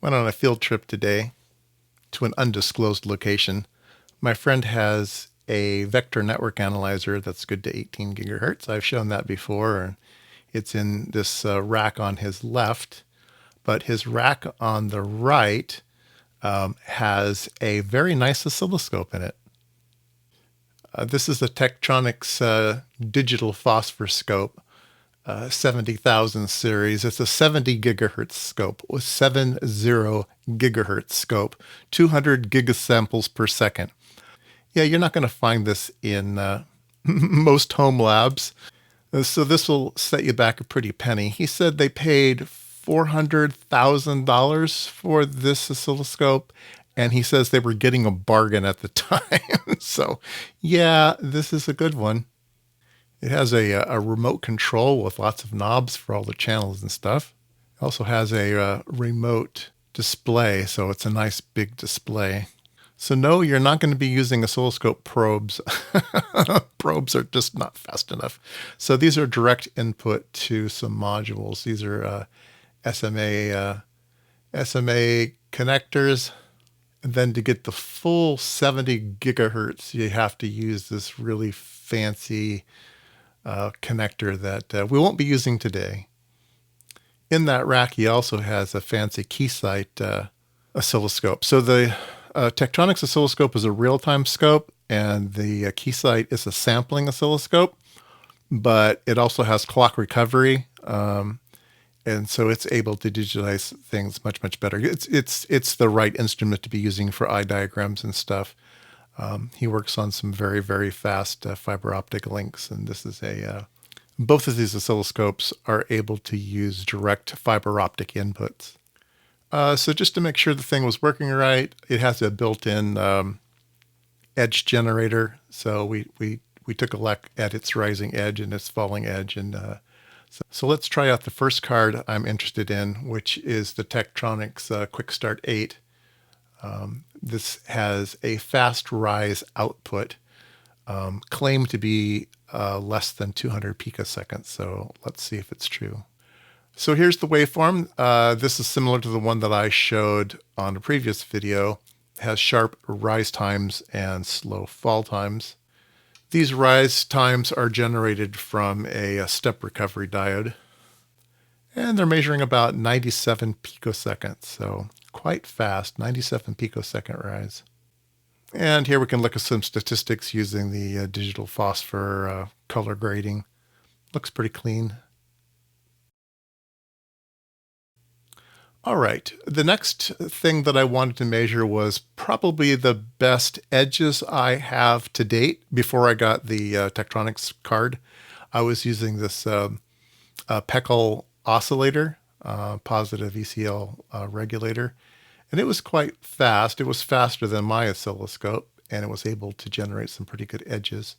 Went on a field trip today to an undisclosed location. My friend has a vector network analyzer that's good to 18 gigahertz. I've shown that before, and it's in this rack on his left, but his rack on the right has a very nice oscilloscope in it. This is the Tektronix digital phosphor scope, 70,000 series. It's a 70 gigahertz scope with 70 gigahertz scope, 200 gigasamples per second. Yeah, you're not going to find this in most home labs. So this will set you back a pretty penny. He said they paid $400,000 for this oscilloscope, and he says they were getting a bargain at the time. So yeah, this is a good one. It has a remote control with lots of knobs for all the channels and stuff. It also has a remote display, so it's a nice big display. So no, you're not going to be using oscilloscope probes. Probes are just not fast enough. So these are direct input to some modules. These are SMA connectors. And then to get the full 70 gigahertz, you have to use this really fancy connector that we won't be using today. In that rack, he also has a fancy Keysight oscilloscope. So the Tektronix oscilloscope is a real-time scope, and the Keysight is a sampling oscilloscope, but it also has clock recovery, and so it's able to digitize things much, much better. It's the right instrument to be using for eye diagrams and stuff. He works on some very, very fast fiber optic links, and this is both of these oscilloscopes are able to use direct fiber optic inputs. So just to make sure the thing was working right, it has a built-in edge generator. So we took a look at its rising edge and its falling edge. And so let's try out the first card I'm interested in, which is the Tektronix Quick Start 8. This has a fast rise output, claimed to be less than 200 picoseconds. So let's see if it's true. So here's the waveform. This is similar to the one that I showed on a previous video. It has sharp rise times and slow fall times. These rise times are generated from a step recovery diode, and they're measuring about 97 picoseconds, so quite fast, 97 picosecond rise. And here we can look at some statistics using the digital phosphor color grading. Looks pretty clean. All right, the next thing that I wanted to measure was probably the best edges I have to date. Before I got the Tektronix card, I was using this Peckel oscillator, positive ECL regulator, and it was quite fast. It was faster than my oscilloscope, and it was able to generate some pretty good edges.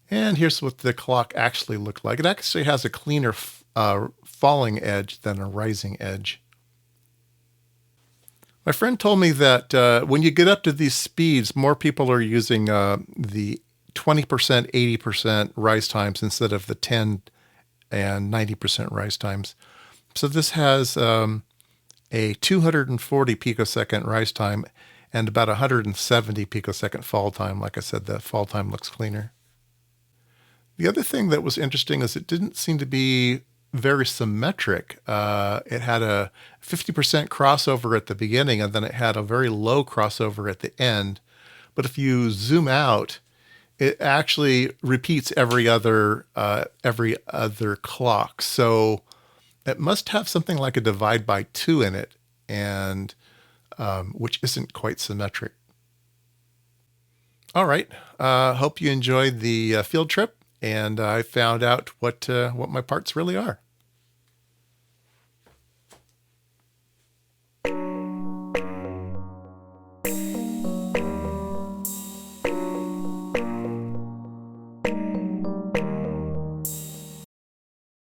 And here's what the clock actually looked like. It actually has a cleaner falling edge than a rising edge. My friend told me that when you get up to these speeds, more people are using the 20%, 80% rise times instead of the 10 and 90% rise times. So this has a 240 picosecond rise time and about 170 picosecond fall time. Like I said, the fall time looks cleaner. The other thing that was interesting is it didn't seem to be very symmetric. It had a 50% crossover at the beginning, and then it had a very low crossover at the end. But if you zoom out, it actually repeats every other clock. So it must have something like a divide by 2 in it, and which isn't quite symmetric. All right. Hope you enjoyed the field trip, and I found out what my parts really are.